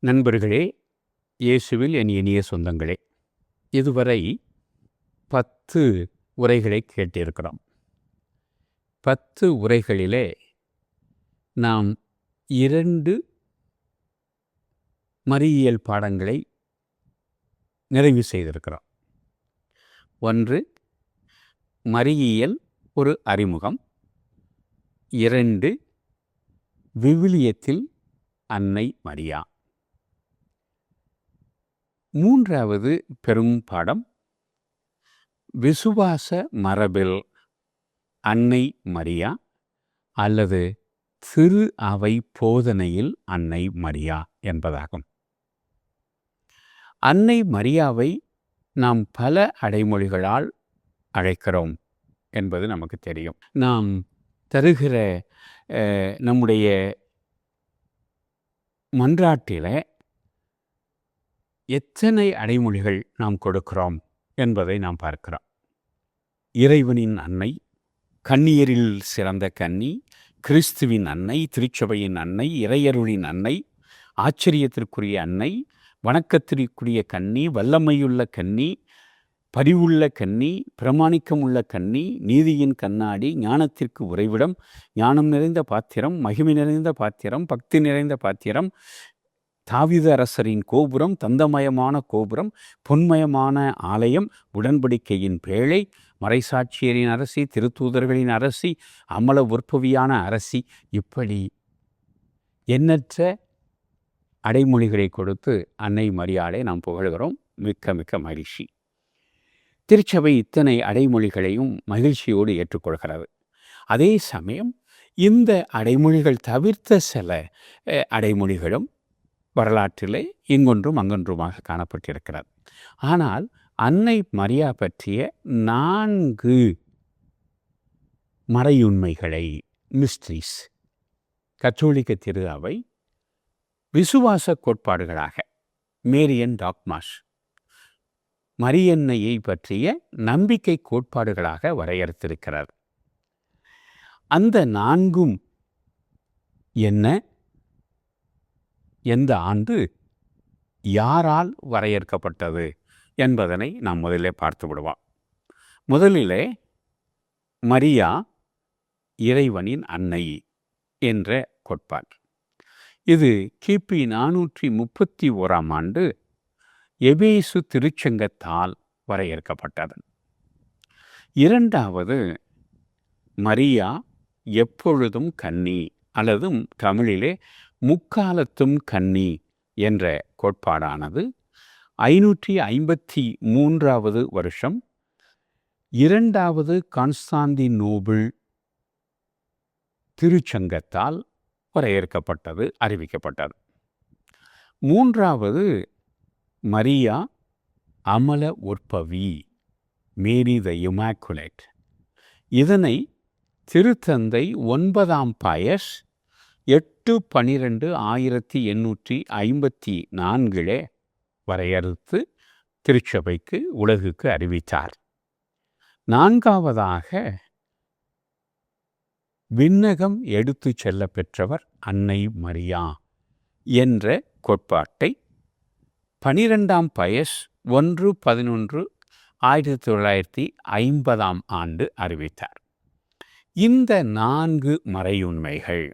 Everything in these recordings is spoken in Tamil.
நண்பர்களே, இயேசுவில் என் இனிய சொந்தங்களே, இதுவரை 10 உரைகளை கேட்டிருக்கிறோம். 10 உரைகளிலே நாம் 2 மரியியல் பாடங்களை நிறைவு செய்திருக்கிறோம். ஒன்று, மரியியல் ஒரு அறிமுகம். 2, விவிலியத்தில் அன்னை மரியா. 3வது பெரும் பாடம், விசுவாச மரபில் அன்னை மரியா அல்லது திரு அவை போதனையில் அன்னை மரியா என்பதாகும். அன்னை மரியாவை நாம் பல அடைமொழிகளால் அழைக்கிறோம் என்பது நமக்கு தெரியும். நாம் தருகிற நம்முடைய மன்றாட்டில் எத்தனை அடைமொழிகள் நாம் கொடுக்கிறோம் என்பதை நாம் பார்க்கிறோம். இறைவனின் அன்னை, கன்னியரில் சிறந்த கன்னி, கிறிஸ்துவின் அன்னை, திருச்சபையின் அன்னை, இறையருளின் அன்னை, ஆச்சரியத்திற்குரிய அன்னை, வணக்கத்திற்குரிய கன்னி, வல்லமையுள்ள கன்னி, பரிவுள்ள கன்னி, பிரமாணிக்கம் உள்ள கன்னி, நீதியின் கண்ணாடி, ஞானத்திற்கு உறைவிடம், ஞானம் நிறைந்த பாத்திரம், மகிமை நிறைந்த பாத்திரம், பக்தி நிறைந்த பாத்திரம், தாவீது அரசரின் கோபுரம், தந்தமயமான கோபுரம், பொன்மயமான ஆலயம், உடன்படிக்கையின் பேழை, மறைசாட்சியரின் அரசி, திருத்தூதர்களின் அரசி, அமல உற்பவியான அரசி, இப்படி எண்ணற்ற அடைமொழிகளை கொடுத்து அன்னை மரியாளை நாம் புகழ்கிறோம். மிக்க மிக்க மகிழ்ச்சி. திருச்சபை இத்தனை அடைமொழிகளையும் மகிழ்ச்சியோடு ஏற்றுக்கொள்கிறது. அதே சமயம் இந்த அடைமொழிகள் தவிர்த்த சில அடைமொழிகளும் வரலாற்றிலே இங்கொன்றும் அங்கொன்றுமாக காணப்பட்டிருக்கிறது. ஆனால் அன்னை மரியா பற்றிய 4 மறையுண்மைகளை, மிஸ்ட்ரீஸ், கத்தோலிக்க திரு அவை விசுவாச கோட்பாடுகளாக, மேரியன் டாக்மாஸ், மரியன்னையை பற்றிய நம்பிக்கை கோட்பாடுகளாக வரையறுத்திருக்கிறார். அந்த 4ம் என்ன, எந்த ஆண்டு, யாரால் வரையறுக்கப்பட்டது என்பதனை நாம் முதலிலே பார்த்து விடுவோம். முதலிலே மரியா இறைவனின் அன்னை என்ற கோட்பாடு. இது கிபி 431ஆம் ஆண்டு எபேசு திருச்சங்கத்தால் வரையறுக்கப்பட்டது. 2வது, மரியா எப்பொழுதும் கன்னி அல்லது தமிழிலே முக்காலத்தும் கன்னி என்ற கோட்பாடானது 553வது வருஷம் 2வது கான்ஸ்டாந்தினோபிள் திருச்சங்கத்தால் வரையறுக்கப்பட்டது, அறிவிக்கப்பட்டது. 3வது, மரியா அமல உற்பவி, மேரி த இமாக்குலேட். இதனை திருத்தந்தை 9ஆம் பயஸ் 8/12/1854 வரையறுத்து திருச்சபைக்கு, உலகுக்கு அறிவித்தார். 4வதாக, விண்ணகம் எடுத்து செல்ல பெற்றவர் அன்னை மரியா என்ற கோட்பாட்டை 12ஆம் பயஸ் 1/11/1950ஆம் ஆண்டு அறிவித்தார். இந்த 4 மறையுண்மைகள்,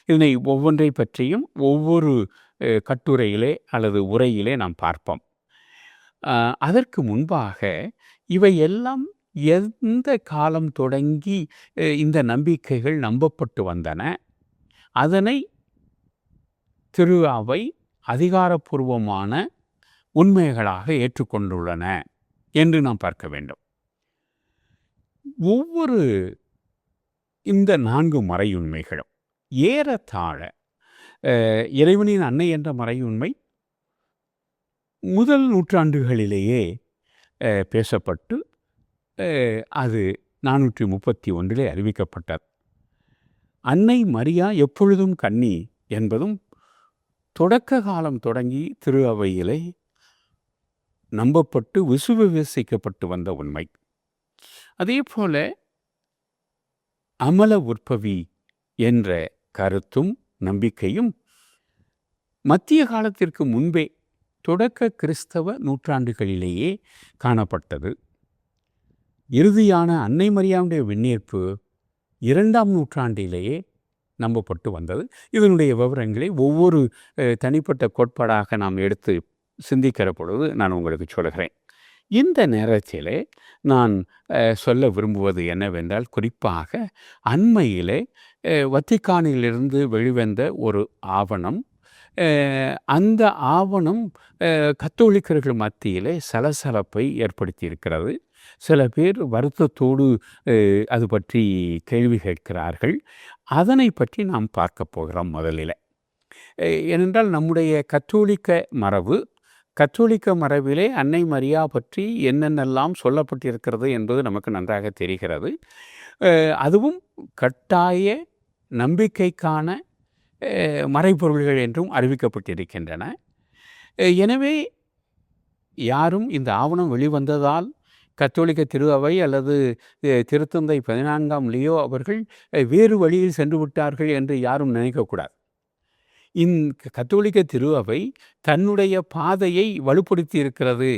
இதனை ஒவ்வொன்றை பற்றியும் ஒவ்வொரு கட்டுரையிலே அல்லது உரையிலே நாம் பார்ப்போம். அதற்கு முன்பாக இவையெல்லாம் எந்த காலம் தொடங்கி இந்த நம்பிக்கைகள் நம்பப்பட்டு வந்தன, அதனை திரு அவை அதிகாரப்பூர்வமான உண்மைகளாக ஏற்றுக்கொண்டுள்ளன என்று நாம் பார்க்க வேண்டும். ஒவ்வொரு இந்த 4 மறையுண்மைகளும் ஏறத்தாழ இறைவனின் அன்னை என்ற மறையுண்மை முதல் நூற்றாண்டுகளிலேயே பேசப்பட்டு அது 431 அறிவிக்கப்பட்டது. அன்னை மரியா எப்பொழுதும் கன்னி என்பதும் தொடக்க காலம் தொடங்கி திரு அவையிலே நம்பப்பட்டு விசுவாசிக்கப்பட்டு வந்த உண்மை. அதே போல அமல உற்பவி என்ற கருத்தும் நம்பிக்கையும் மத்திய காலத்திற்கு முன்பே தொடக்க கிறிஸ்தவ நூற்றாண்டுகளிலேயே காணப்பட்டது. இறுதியான அன்னை மரியாவுடைய விண்ணேற்பு 2ஆம் நூற்றாண்டிலேயே நம்பப்பட்டு வந்தது. இதனுடைய விவரங்களை ஒவ்வொரு தனிப்பட்ட கோட்பாடாக நாம் எடுத்து சிந்திக்கிற பொழுது நான் உங்களுக்கு சொல்கிறேன். இந்த நேரத்திலே நான் சொல்ல விரும்புவது என்னவென்றால், குறிப்பாக அண்மையிலே வத்திக்கானிலிருந்து வெளிவந்த ஒரு ஆவணம். அந்த ஆவணம் கத்தோலிக்கர்கள் மத்தியிலே சலசலப்பை ஏற்படுத்தியிருக்கிறது. சில பேர் வருத்தத்தோடு அது பற்றி கேள்வி கேட்கிறார்கள். அதனை பற்றி நாம் பார்க்க போகிறோம் முதலில். ஏனென்றால் நம்முடைய கத்தோலிக்க மரபிலே அன்னை மரியா பற்றி என்னென்னெல்லாம் சொல்லப்பட்டிருக்கிறது என்பது நமக்கு நன்றாக தெரிகிறது. அதுவும் கட்டாய நம்பிக்கைக்கான மறைபொருள்கள் என்றும் அறிவிக்கப்பட்டிருக்கின்றன. எனவே யாரும் இந்த ஆவணம் வெளிவந்ததால் கத்தோலிக்க திரு அவை அல்லது திருத்தந்தை 14ஆம் லியோ அவர்கள் வேறு வழியில் சென்று விட்டார்கள் என்று யாரும் நினைக்கக்கூடாது. கத்தோலிக்க திரு அவை தன்னுடைய பாதையை வலுப்படுத்தி இருக்கிறது,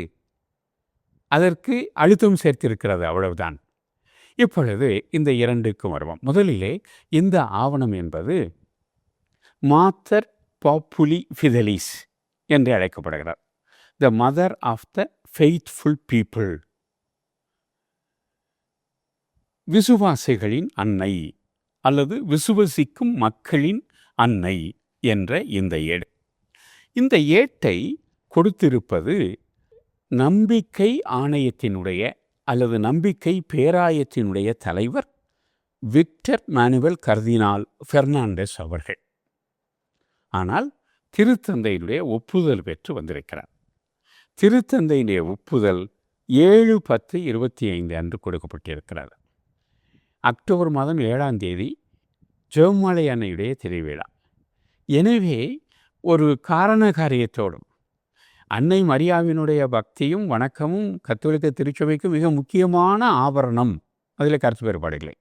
அதற்கு அழுத்தம் சேர்த்திருக்கிறது, அவ்வளவுதான். இப்பொழுது இந்த இரண்டுக்கும் வருவோம். முதலிலே இந்த ஆவணம் என்பது மாத்தர் பாப்புலி ஃபிதலிஸ் என்று அழைக்கப்படுகிறார். The mother of the faithful people, விசுவாசிகளின் அன்னை அல்லது விசுவசிக்கும் மக்களின் அன்னை என்ற இந்த ஏட்டை கொடுத்திருப்பது நம்பிக்கை ஆணையத்தினுடைய அல்லது நம்பிக்கை பேராயத்தினுடைய தலைவர் விக்டர் மானுவல் கர்தினால் பெர்னாண்டஸ் அவர்கள். ஆனால் திருத்தந்தையினுடைய ஒப்புதல் பெற்று வந்திருக்கிறார். திருத்தந்தையினுடைய ஒப்புதல் 7/10/25 அன்று கொடுக்கப்பட்டிருக்கிறது. அக்டோபர் மாதம் 7ஆம் தேதி ஜெபமாலை அன்னையுடைய திருவிழா. எனவே ஒரு காரண காரியத்தோடும் அன்னை மரியாவினுடைய பக்தியும் வணக்கமும் கத்தோலிக்க திருச்சபைக்கு மிக முக்கியமான ஆபரணம், அதில் கருத்து வேறுபாடு இல்லை.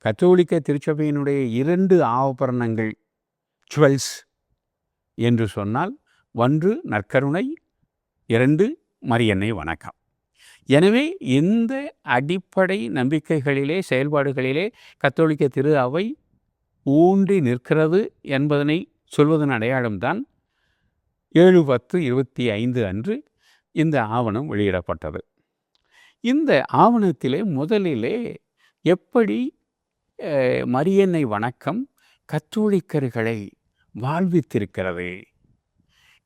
கத்தோலிக்க திருச்சபையினுடைய 2 ஆபரணங்கள் ஜுவல்ஸ் என்று சொன்னால், 1 நற்கருணை, 2 மரியன்னை வணக்கம். எனவே இந்த அடிப்படை நம்பிக்கைகளிலே செயல்பாடுகளிலே கத்தோலிக்க திரு அவை ஊன்றி நிற்கிறது என்பதனை சொல்வதன் அடையாளம்தான் 7/10/25 அன்று இந்த ஆவணம் வெளியிடப்பட்டது. இந்த ஆவணத்திலே முதலிலே எப்படி மரியன்னை வணக்கம் கத்தோலிக்கர்களை வாழ்வித்திருக்கிறது,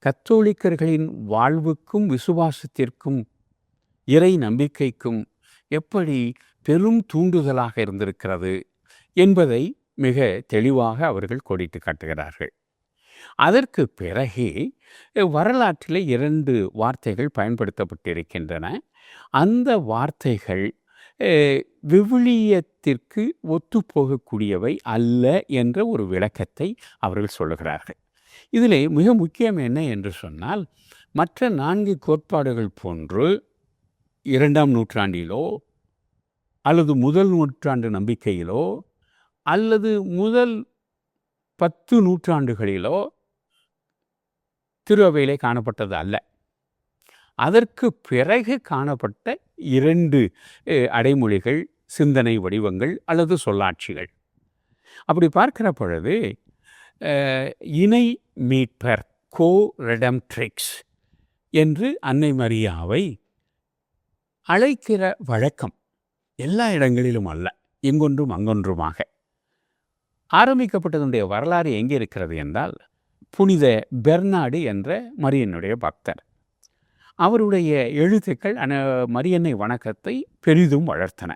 கத்தோலிக்கர்களின் வாழ்வுக்கும் விசுவாசத்திற்கும் இறை நம்பிக்கைக்கும் எப்படி பெரும் தூண்டுதலாக இருந்திருக்கிறது என்பதை மிக தெளிவாக அவர்கள் கோடிட்டு காட்டுகிறார்கள். அதற்கு பிறகு வரலாற்றில் 2 வார்த்தைகள் பயன்படுத்தப்பட்டிருக்கின்றன. அந்த வார்த்தைகள் விவிலியத்திற்கு ஒத்துப்போகக்கூடியவை அல்ல என்ற ஒரு விளக்கத்தை அவர்கள் சொல்லுகிறார்கள். இதில் மிக முக்கியம் என்ன என்று சொன்னால், மற்ற 4 கோட்பாடுகள் போன்று 2ஆம் நூற்றாண்டிலோ அல்லது முதல் நூற்றாண்டு நம்பிக்கையிலோ அல்லது முதல் 10 நூற்றாண்டுகளிலோ திரு அவையிலே காணப்பட்டது அல்ல. அதற்கு பிறகு காணப்பட்ட 2 அடைமொழிகள், சிந்தனை வடிவங்கள் அல்லது சொல்லாட்சிகள். அப்படி பார்க்கிற பொழுது இணை மீட்பர், கோ ரெடம்ட்ரிக்ஸ் என்று அன்னை மரியாவை அழைக்கிற வழக்கம் எல்லா இடங்களிலும் அல்ல, எங்கொன்றும் அங்கொன்றுமாக. ஆரம்பிக்கப்பட்டதனுடைய வரலாறு எங்கே இருக்கிறது என்றால், புனித பெர்னாடு என்ற மரியனுடைய பக்தர். அவருடைய எழுத்துக்கள் மரியன்னை வணக்கத்தை பெரிதும் வளர்த்தன.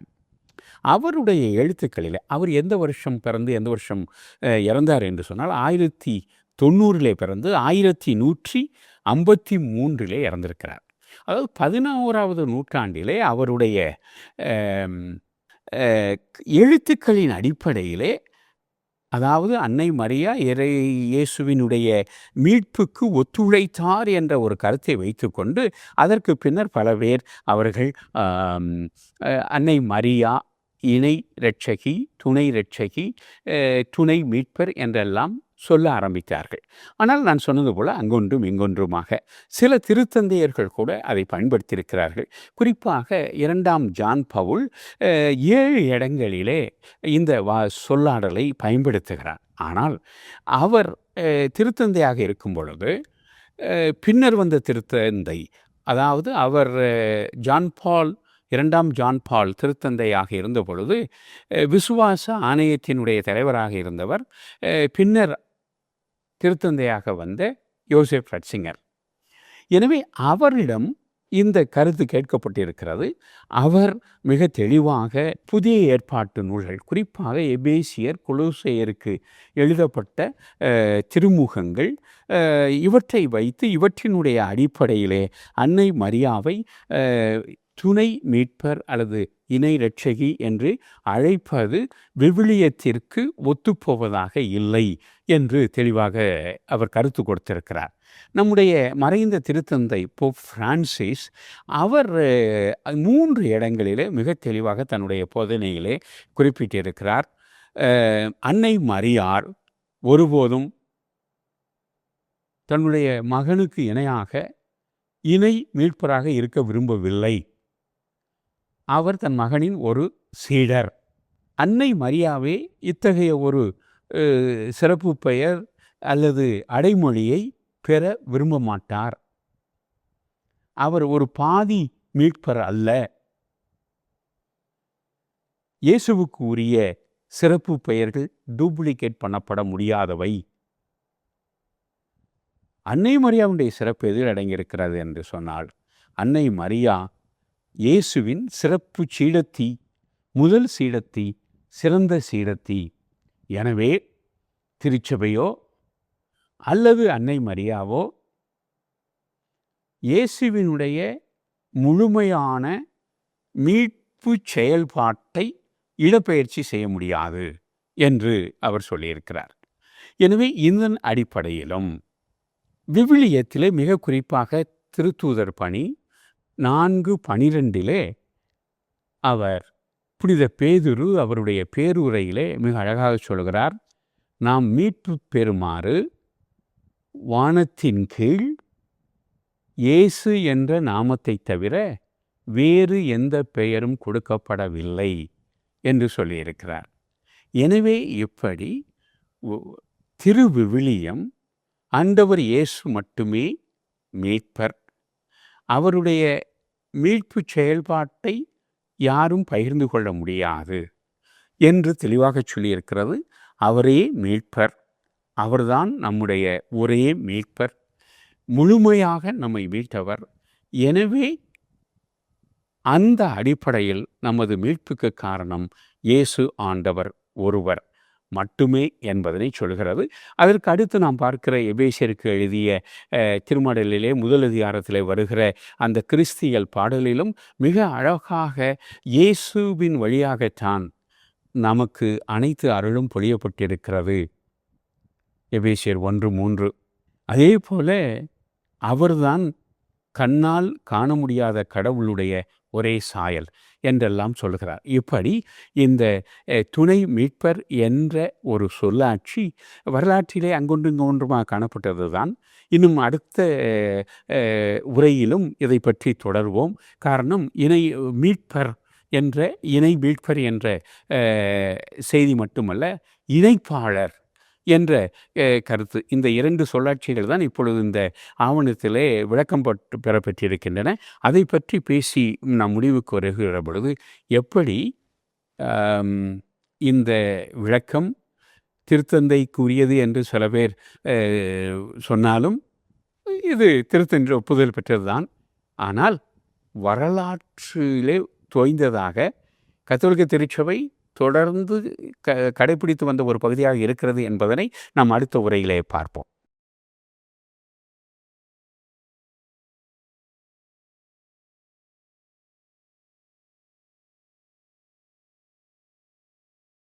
அவருடைய எழுத்துக்களில் அவர் எந்த வருஷம் பிறந்து எந்த வருஷம் இறந்தார் என்று சொன்னால், 1090 பிறந்து 1153 இறந்திருக்கிறார். அதாவது 11ஆவது நூற்றாண்டிலே அவருடைய எழுத்துக்களின் அடிப்படையிலே, அதாவது அன்னை மரியா இயேசுவினுடைய மீட்புக்கு ஒத்துழைத்தார் என்ற ஒரு கருத்தை வைத்துக்கொண்டு, அதற்கு பின்னர் பல பேர் அவர்கள் அன்னை மரியா இணை இரட்சகி, துணை இரட்சகி, துணை மீட்பர் என்றெல்லாம் சொல்ல ஆரம்பித்தார்கள். ஆனால் நான் சொன்னது போல அங்கொன்றும் இங்கொன்றுமாக சில திருத்தந்தையர்கள் கூட அதை பயன்படுத்தியிருக்கிறார்கள். குறிப்பாக 2ஆம் ஜான் பவுல் 7 இடங்களிலே இந்த சொல்லாடலை பயன்படுத்துகிறார். ஆனால் அவர் திருத்தந்தையாக இருக்கும் பொழுது பின்னர் வந்த திருத்தந்தை, அதாவது அவர் ஜான் பால் 2ஆம் ஜான் பால் திருத்தந்தையாக இருந்த பொழுது விசுவாச ஆணையத்தினுடைய தலைவராக இருந்தவர் பின்னர் திருத்தந்தையாக வந்த யோசேப் ரட்சிங்கர். எனவே அவரிடம் இந்த கருத்து கேட்கப்பட்டிருக்கிறது. அவர் மிக தெளிவாக புதிய ஏற்பாட்டு நூல்கள், குறிப்பாக எபேசியர் கொலோசையருக்கு எழுதப்பட்ட திருமுகங்கள், இவற்றை வைத்து இவற்றினுடைய அடிப்படையிலே அன்னை மரியாவை துணை மீட்பர் அல்லது இணை இரட்சகி என்று அழைப்பது விவிலியத்திற்கு ஒத்துப்போவதாக இல்லை என்று தெளிவாக அவர் கருத்து கொடுத்திருக்கிறார். நம்முடைய மறைந்த திருத்தந்தை போப் பிரான்சிஸ் அவர் 3 இடங்களிலே மிக தெளிவாக தன்னுடைய போதனையிலே குறிப்பிட்டிருக்கிறார். அன்னை மரியார் ஒருபோதும் தன்னுடைய மகனுக்கு இணையாக இணை மீட்பராக இருக்க விரும்பவில்லை. அவர் தன் மகனின் ஒரு சீடர். அன்னை மரியாவே இத்தகைய ஒரு சிறப்பு பெயர் அல்லது அடைமொழியை பெற விரும்ப மாட்டார். அவர் ஒரு பாதி மீட்பர் அல்ல. இயேசுவுக்கு உரிய சிறப்பு பெயர்கள் டூப்ளிகேட் பண்ணப்பட முடியாதவை. அன்னை மரியாவுடைய சிறப்பு எதில் அடங்கியிருக்கிறது என்று சொன்னால், அன்னை மரியா இயேசுவின் சிறப்பு சீடத்தி, முதல் சீடத்தி, சிறந்த சீடத்தி. எனவே திருச்சபையோ அல்லது அன்னை மரியாவோ இயேசுவினுடைய முழுமையான மீட்பு செயல்பாட்டை இடப்பெயர்ச்சி செய்ய முடியாது என்று அவர் சொல்லியிருக்கிறார். எனவே இதன் அடிப்படையிலும் விவிலியத்திலே மிக குறிப்பாக திருத்தூதர் பணி 4:12 அவர் புனித பேதுரு அவருடைய பேருரையிலே மிக அழகாக சொல்கிறார், நாம் மீட்பு பெறுமாறு வானத்தின் கீழ் இயேசு என்ற நாமத்தை தவிர வேறு எந்த பெயரும் கொடுக்கப்படவில்லை என்று சொல்லியிருக்கிறார். எனவே இப்படி திருவிவிலியம் ஆண்டவர் இயேசு மட்டுமே மீட்பர், அவருடைய மீட்பு செயல்பாட்டை யாரும் பகிர்ந்து கொள்ள முடியாது என்று தெளிவாக சொல்லியிருக்கிறது. அவரே மீட்பர், அவர்தான் நம்முடைய ஒரே மீட்பர், முழுமையாக நம்மை மீட்டவர். எனவே அந்த அடிப்படையில் நமது மீட்புக்கு காரணம் இயேசு ஆண்டவர் ஒருவர் மட்டுமே என்பதனை சொல்கிறது. அதற்கு அடுத்து நாம் பார்க்கிற எபேசியருக்கு எழுதிய திருமடலிலே முதல் அதிகாரத்திலே வருகிற அந்த கிறிஸ்தியல் பாடலிலும் மிக அழகாக இயேசுவின் வழியாகத்தான் நமக்கு அனைத்து அருளும் பொழியப்பட்டிருக்கிறது. எபேசியர் 1:3. அதே போல அவர்தான் கண்ணால் காண முடியாத கடவுளுடைய ஒரே சாயல் என்றெல்லாம் சொல்கிறார். இப்படி இந்த துணை மீட்பர் என்ற ஒரு சொல்லாட்சி வரலாற்றிலே அங்கொன்று இங்கொன்றுமாக காணப்பட்டது தான். இன்னும் அடுத்த உரையிலும் இதை பற்றி தொடர்வோம். காரணம், இணை மீட்பர் என்ற செய்தி மட்டுமல்ல, இணைப்பாளர் என்ற கருத்து. இந்த 2 சொல்லாட்சிகள் தான் இப்பொழுது இந்த ஆவணத்திலே விளக்கம் பெறப்பட்டிருக்கின்றன. அதை பற்றி பேசி நாம் முடிவுக்கு வருகிற பொழுது எப்படி இந்த விளக்கம் திருத்தந்தைக்குரியது என்று சில பேர் சொன்னாலும் இது திருத்தந்தை ஒப்புதல் பெற்றது தான். ஆனால் வரலாற்றிலே தோய்ந்ததாக கத்தோலிக்க திருச்சபை தொடர்ந்து கடைபிடித்து வந்த ஒரு பகுதியாக இருக்கிறது என்பதனை நாம் அடுத்த உரையிலே பார்ப்போம்.